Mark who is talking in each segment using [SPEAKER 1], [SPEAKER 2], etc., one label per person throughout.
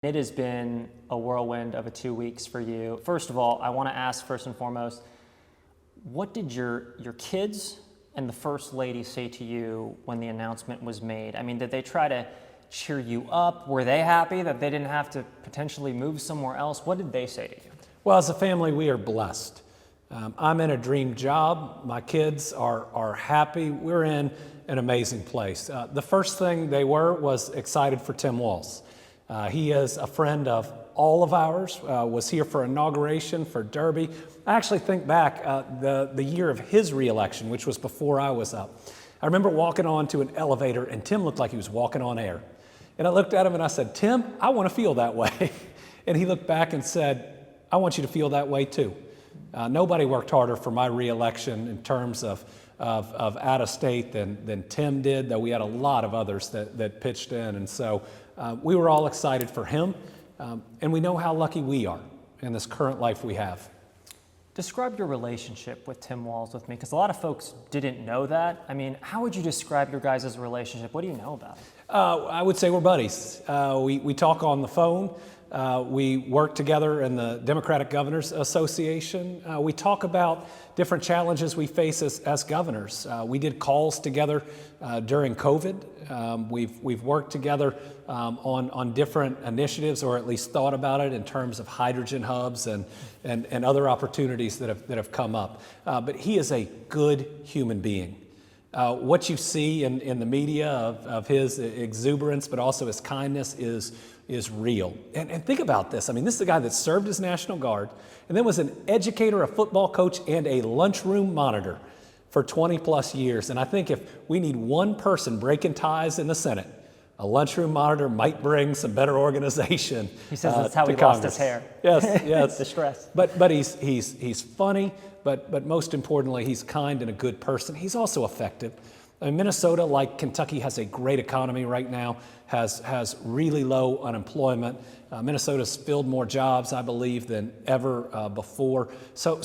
[SPEAKER 1] It has been a whirlwind of 2 weeks for you. First of all, I want to ask first and foremost, what did your kids and the First Lady say to you when the announcement was made? I mean, did they try to cheer you up? Were they happy that they didn't have to potentially move somewhere else? What did they say to you?
[SPEAKER 2] Well, as a family, we are blessed. I'm in a dream job. My kids are happy. We're in an amazing place. The first thing they was excited for Tim Walz. He is a friend of all of ours, was here for inauguration, for Derby. I actually think back the year of his reelection, which was before I was up. I remember walking onto an elevator and Tim looked like he was walking on air. And I looked at him and I said, "Tim, I want to feel that way." And he looked back and said, "I want you to feel that way too." Nobody worked harder for my reelection in terms of out of state than Tim did, though we had a lot of others that pitched in. And so we were all excited for him. And we know how lucky we are in this current life we have.
[SPEAKER 1] Describe your relationship with Tim Walz with me, because a lot of folks didn't know that. I mean, how would you describe your guys' relationship? What do you know about it?
[SPEAKER 2] I would say we're buddies. We talk on the phone. We work together in the Democratic Governors Association. We talk about different challenges we face as governors. We did calls together during COVID. We've worked together on different initiatives, or at least thought about it in terms of hydrogen hubs and other opportunities that have come up. But he is a good human being. What you see in the media of his exuberance, but also his kindness is real. And think about this. I mean, this is a guy that served as National Guard and then was an educator, a football coach, and a lunchroom monitor for 20 plus years. And I think if we need one person breaking ties in the Senate, a lunchroom monitor might bring some better organization.
[SPEAKER 1] He says that's how he
[SPEAKER 2] Congress.
[SPEAKER 1] lost his hair.
[SPEAKER 2] Yes, yes.
[SPEAKER 1] The stress.
[SPEAKER 2] But he's funny, but most importantly, he's kind and a good person. He's also effective. I mean, Minnesota, like Kentucky, has a great economy right now, has really low unemployment. Minnesota's filled more jobs, I believe, than ever before. So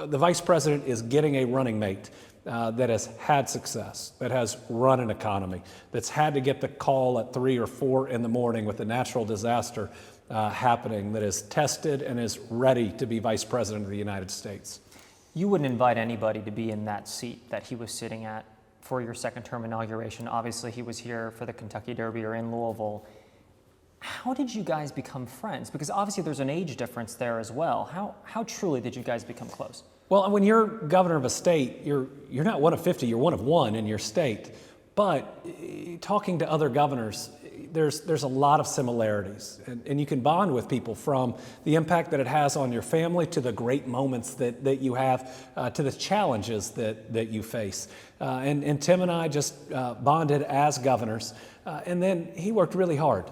[SPEAKER 2] the vice president is getting a running mate that has had success, that has run an economy, that's had to get the call at 3 or 4 in the morning with a natural disaster happening, that is tested and is ready to be vice president of the United States.
[SPEAKER 1] You wouldn't invite anybody to be in that seat that he was sitting at for your second term inauguration. Obviously, he was here for the Kentucky Derby or in Louisville. How did you guys become friends? Because obviously there's an age difference there as well. How truly did you guys become close?
[SPEAKER 2] Well, when you're governor of a state, you're not one of 50, you're one of one in your state. But talking to other governors, there's a lot of similarities. And you can bond with people, from the impact that it has on your family to the great moments that you have, to the challenges that you face. And Tim and I just bonded as governors. And then he worked really hard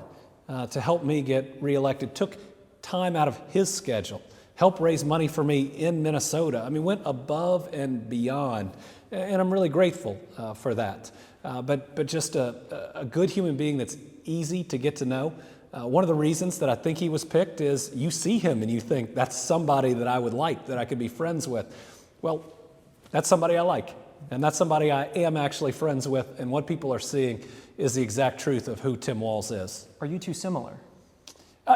[SPEAKER 2] to help me get reelected, took time out of his schedule, helped raise money for me in Minnesota. I mean, went above and beyond. And I'm really grateful for that. But just a good human being that's easy to get to know. One of the reasons that I think he was picked is you see him and you think, that's somebody that I would like, that I could be friends with. Well, that's somebody I like. And that's somebody I am actually friends with. And what people are seeing is the exact truth of who Tim Walz is.
[SPEAKER 1] Are you two similar?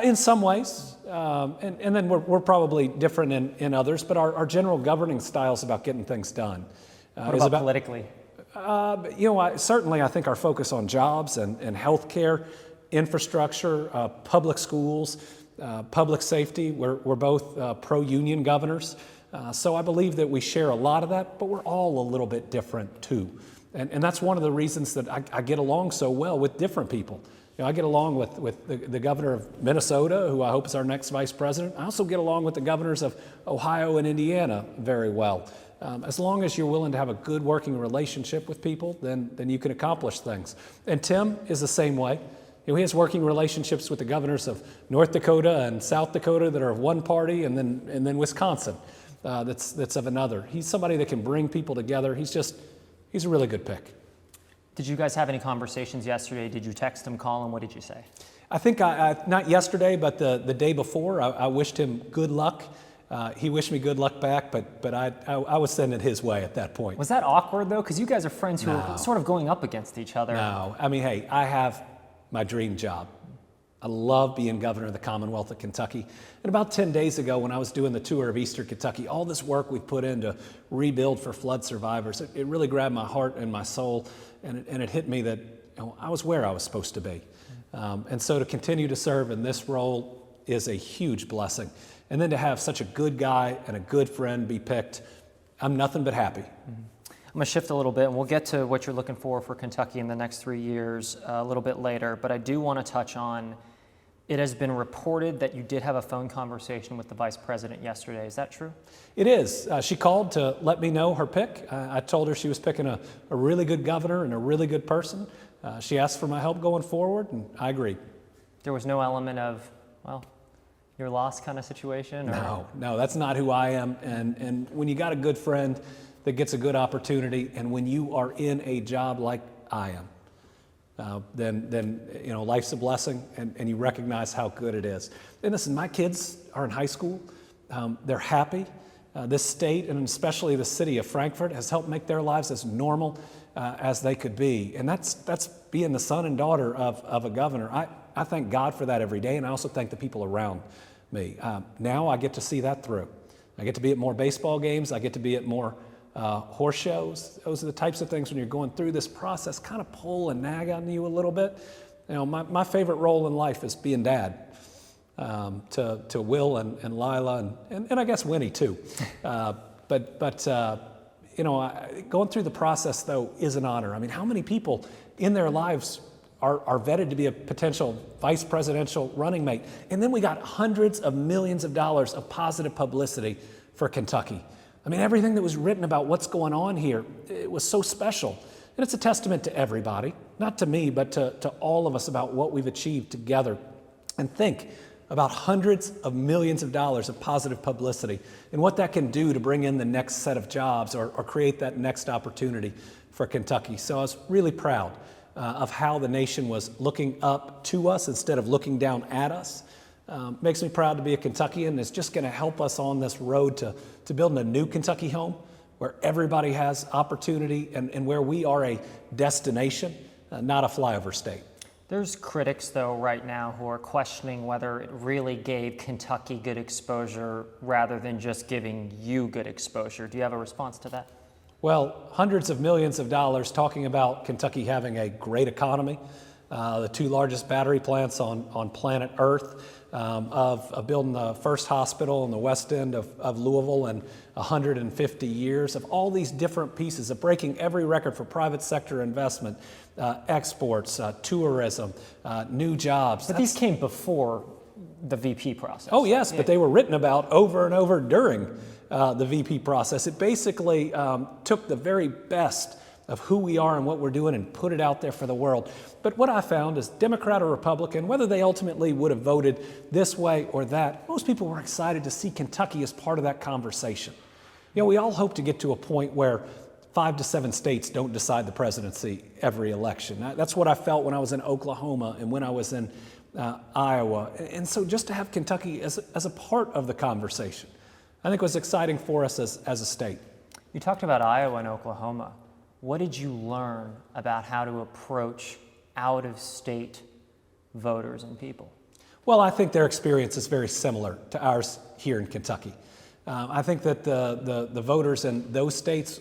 [SPEAKER 2] In some ways. And then we're probably different in others. But our general governing style is about getting things done.
[SPEAKER 1] What about politically?
[SPEAKER 2] Certainly I think our focus on jobs and health care, infrastructure, public schools, public safety, we're both pro-union governors. So I believe that we share a lot of that, but we're all a little bit different too. And that's one of the reasons that I get along so well with different people. I get along with the governor of Minnesota, who I hope is our next vice president. I also get along with the governors of Ohio and Indiana very well. As long as you're willing to have a good working relationship with people, then you can accomplish things. And Tim is the same way. He has working relationships with the governors of North Dakota and South Dakota that are of one party, and then Wisconsin that's of another. He's somebody that can bring people together. He's a really good pick.
[SPEAKER 1] Did you guys have any conversations yesterday? Did you text him, call him? What did you say?
[SPEAKER 2] I think not yesterday, but the day before, I wished him good luck. He wished me good luck back, but I was sending it his way at that point.
[SPEAKER 1] Was that awkward, though? Because you guys are friends who are sort of going up against each other.
[SPEAKER 2] No. I mean, hey, I have my dream job. I love being governor of the Commonwealth of Kentucky. And about 10 days ago, when I was doing the tour of Eastern Kentucky, all this work we've put in to rebuild for flood survivors, it really grabbed my heart and my soul, and it hit me that I was where I was supposed to be. And so to continue to serve in this role is a huge blessing. And then to have such a good guy and a good friend be picked, I'm nothing but happy.
[SPEAKER 1] I'm going to shift a little bit, and we'll get to what you're looking for Kentucky in the next 3 years a little bit later. But I do want to touch on, it has been reported that you did have a phone conversation with the vice president yesterday. Is that true?
[SPEAKER 2] It is. She called to let me know her pick. I told her she was picking a really good governor and a really good person. She asked for my help going forward, and I agreed.
[SPEAKER 1] There was no element of, well, your loss kind of situation? Or?
[SPEAKER 2] No, that's not who I am. And when you got a good friend that gets a good opportunity, and when you are in a job like I am, then life's a blessing, and you recognize how good it is. And listen, my kids are in high school. They're happy. This state, and especially the city of Frankfort, has helped make their lives as normal as they could be. And that's being the son and daughter of a governor. I thank God for that every day, and I also thank the people around me. Now I get to see that through. I get to be at more baseball games. I get to be at more horse shows. Those are the types of things when you're going through this process kind of pull and nag on you a little bit. My favorite role in life is being dad to Will and Lila and I guess Winnie too. But going through the process though is an honor. I mean, how many people in their lives are vetted to be a potential vice presidential running mate? And then we got hundreds of millions of dollars of positive publicity for Kentucky. I mean, everything that was written about what's going on here, it was so special. And it's a testament to everybody, not to me, but to all of us about what we've achieved together. And think about hundreds of millions of dollars of positive publicity and what that can do to bring in the next set of jobs or create that next opportunity for Kentucky. So I was really proud of how the nation was looking up to us instead of looking down at us. Makes me proud to be a Kentuckian. It's just going to help us on this road to building a new Kentucky home where everybody has opportunity and where we are a destination, not a flyover state.
[SPEAKER 1] There's critics, though, right now who are questioning whether it really gave Kentucky good exposure rather than just giving you good exposure. Do you have a response to that?
[SPEAKER 2] Well, hundreds of millions of dollars talking about Kentucky having a great economy, the two largest battery plants on planet Earth, of building the first hospital in the west end of Louisville in 150 years, of all these different pieces, of breaking every record for private sector investment, exports, tourism, new jobs.
[SPEAKER 1] But these came before the VP process.
[SPEAKER 2] Oh, yes, but they were written about over and over during the VP process. It basically took the very best of who we are and what we're doing and put it out there for the world. But what I found is Democrat or Republican, whether they ultimately would have voted this way or that, most people were excited to see Kentucky as part of that conversation. We all hope to get to a point where 5 to 7 states don't decide the presidency every election. That's what I felt when I was in Oklahoma and when I was in Iowa. And so just to have Kentucky as a part of the conversation, I think was exciting for us as a state.
[SPEAKER 1] You talked about Iowa and Oklahoma. What did you learn about how to approach out-of-state voters and people?
[SPEAKER 2] Well, I think their experience is very similar to ours here in Kentucky. I think that the voters in those states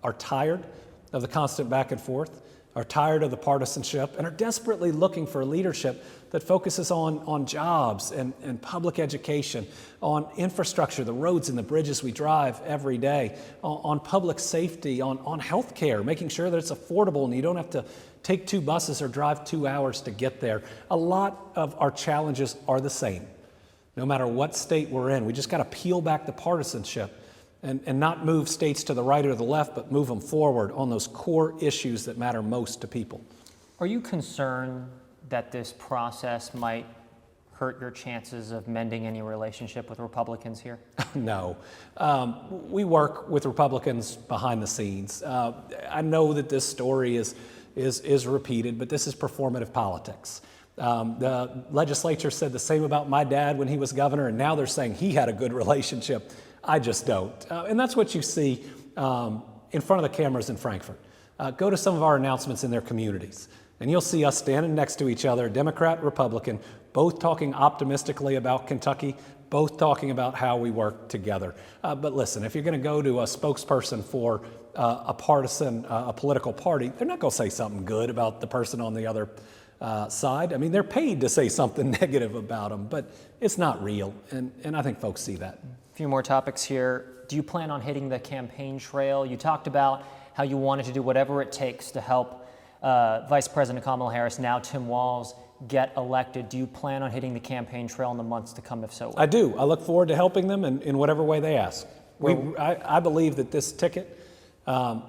[SPEAKER 2] are tired of the constant back and forth, are tired of the partisanship, and are desperately looking for leadership that focuses on jobs and public education, on infrastructure, the roads and the bridges we drive every day, on public safety, on health care, making sure that it's affordable and you don't have to take 2 buses or drive 2 hours to get there. A lot of our challenges are the same, no matter what state we're in. We just got to peel back the partisanship and not move states to the right or the left, but move them forward on those core issues that matter most to people.
[SPEAKER 1] Are you concerned that this process might hurt your chances of mending any relationship with Republicans here?
[SPEAKER 2] No. We work with Republicans behind the scenes. I know that this story is repeated, but this is performative politics. The legislature said the same about my dad when he was governor, and now they're saying he had a good relationship. I just don't. And that's what you see in front of the cameras in Frankfort. Go to some of our announcements in their communities. And you'll see us standing next to each other, Democrat, Republican, both talking optimistically about Kentucky, both talking about how we work together. But listen, if you're going to go to a spokesperson for a partisan, a political party, they're not going to say something good about the person on the other side. I mean, they're paid to say something negative about them, but it's not real. And I think folks see that.
[SPEAKER 1] A few more topics here. Do you plan on hitting the campaign trail? You talked about how you wanted to do whatever it takes to help Vice President Kamala Harris, now Tim Walz, get elected. Do you plan on hitting the campaign trail in the months to come, if so?
[SPEAKER 2] I do. I look forward to helping them in whatever way they ask. I believe that this ticket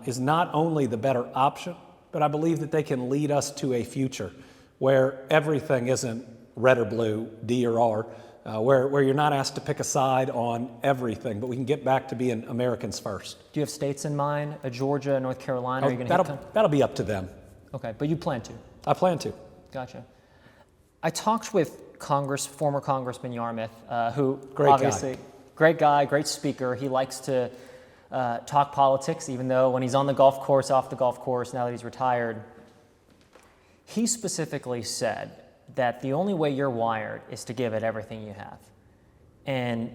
[SPEAKER 2] is not only the better option, but I believe that they can lead us to a future where everything isn't red or blue, D or R, where you're not asked to pick a side on everything, but we can get back to being Americans first.
[SPEAKER 1] Do you have states in mind, Georgia, North Carolina? Are you gonna
[SPEAKER 2] that'll be up to them.
[SPEAKER 1] Okay, but you plan to?
[SPEAKER 2] I plan to.
[SPEAKER 1] Gotcha. I talked with former Congressman Yarmouth, who
[SPEAKER 2] Great
[SPEAKER 1] obviously,
[SPEAKER 2] guy.
[SPEAKER 1] great guy, great speaker. He likes to talk politics, even though when he's on the golf course, off the golf course, now that he's retired. He specifically said that the only way you're wired is to give it everything you have. And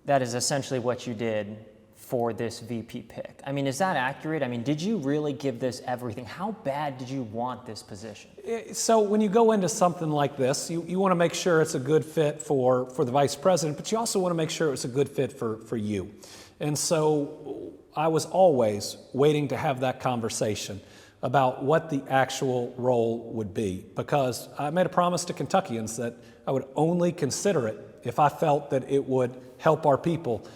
[SPEAKER 1] that is essentially what you did for this VP pick. I mean, is that accurate? I mean, did you really give this everything? How bad did you want this position?
[SPEAKER 2] So when you go into something like this, you want to make sure it's a good fit for the vice president, but you also want to make sure it's a good fit for you. And so I was always waiting to have that conversation about what the actual role would be, because I made a promise to Kentuckians that I would only consider it if I felt that it would help our people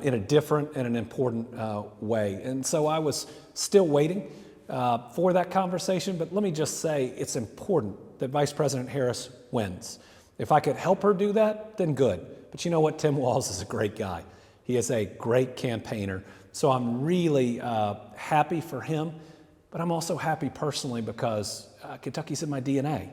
[SPEAKER 2] in a different and an important way. And so I was still waiting for that conversation, but let me just say it's important that Vice President Harris wins. If I could help her do that, then good. But you know what? Tim Walz is a great guy. He is a great campaigner. So I'm really happy for him, but I'm also happy personally because Kentucky's in my DNA.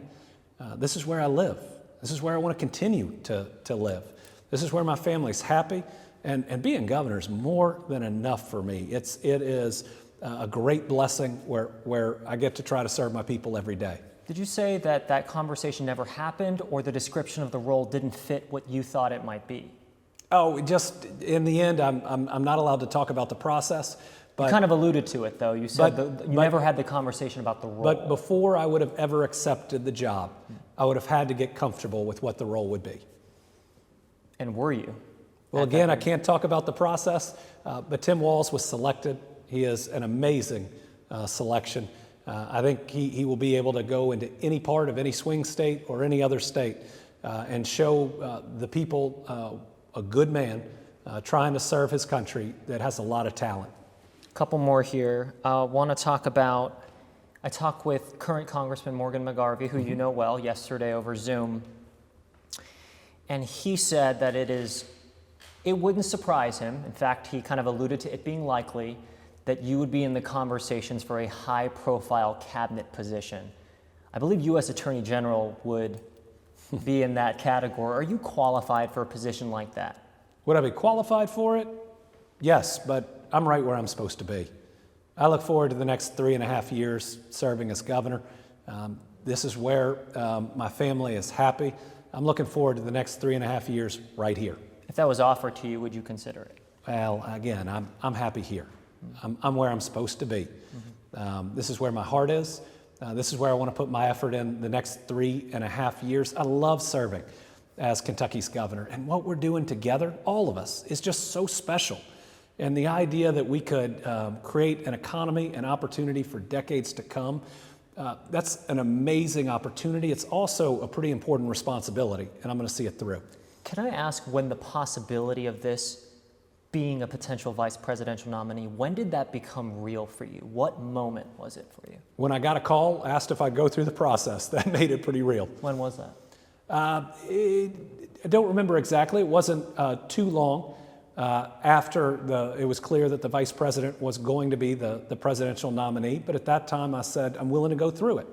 [SPEAKER 2] This is where I live. This is where I want to continue to live. This is where my family's happy. And being governor is more than enough for me. It is a great blessing where I get to try to serve my people every day.
[SPEAKER 1] Did you say that that conversation never happened, or the description of the role didn't fit what you thought it might be?
[SPEAKER 2] Oh, just in the end, I'm not allowed to talk about the process. But
[SPEAKER 1] you kind of alluded to it, though. You said you never had the conversation about the role.
[SPEAKER 2] But before I would have ever accepted the job, I would have had to get comfortable with what the role would be.
[SPEAKER 1] And were you?
[SPEAKER 2] Well, again, I can't talk about the process, but Tim Walz was selected. He is an amazing selection. I think he will be able to go into any part of any swing state or any other state and show the people a good man trying to serve his country that has a lot of talent.
[SPEAKER 1] A couple more here. I want to talk about, I talked with current Congressman Morgan McGarvey, who you know well, yesterday over Zoom. And he said that it wouldn't surprise him. In fact, he kind of alluded to it being likely that you would be in the conversations for a high-profile cabinet position. I believe U.S. Attorney General would be in that category. Are you qualified for a position like that?
[SPEAKER 2] Would I be qualified for it? Yes, but I'm right where I'm supposed to be. I look forward to the next 3.5 years serving as governor. This is where my family is happy. I'm looking forward to the next 3.5 years right here.
[SPEAKER 1] If that was offered to you, would you consider it?
[SPEAKER 2] Well, again, I'm happy here. I'm where I'm supposed to be. This is where my heart is. This is where I want to put my effort in the next 3.5 years. I love serving as Kentucky's governor. And what we're doing together, all of us, is just so special. And the idea that we could create an economy and opportunity for decades to come, that's an amazing opportunity. It's also a pretty important responsibility, and I'm going to see it through.
[SPEAKER 1] Can I ask when the possibility of this being a potential vice presidential nominee, when did that become real for you? What moment was it for you?
[SPEAKER 2] When I got a call, asked if I'd go through the process, that made it pretty real.
[SPEAKER 1] When was that?
[SPEAKER 2] I don't remember exactly. It wasn't too long after it was clear that the vice president was going to be the presidential nominee. But at that time, I said, I'm willing to go through it.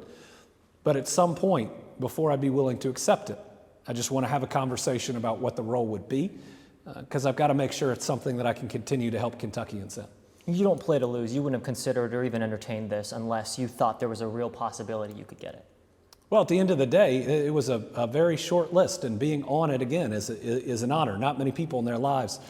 [SPEAKER 2] But at some point, before I'd be willing to accept it, I just want to have a conversation about what the role would be, because I've got to make sure it's something that I can continue to help Kentuckians in.
[SPEAKER 1] You don't play to lose. You wouldn't have considered or even entertained this unless you thought there was a real possibility you could get it.
[SPEAKER 2] Well, at the end of the day, it was a very short list, and being on it again is an honor. Not many people in their lives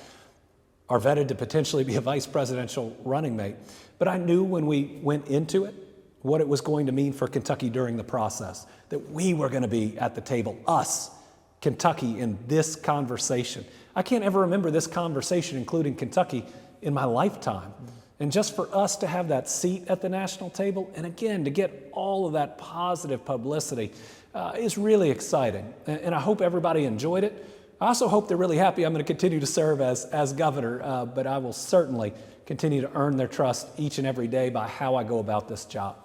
[SPEAKER 2] are vetted to potentially be a vice presidential running mate. But I knew when we went into it what it was going to mean for Kentucky during the process, that we were going to be at the table, us, Kentucky, in this conversation. I can't ever remember this conversation, including Kentucky, in my lifetime. And just for us to have that seat at the national table, and again, to get all of that positive publicity is really exciting. And I hope everybody enjoyed it. I also hope they're really happy I'm going to continue to serve as governor, but I will certainly continue to earn their trust each and every day by how I go about this job.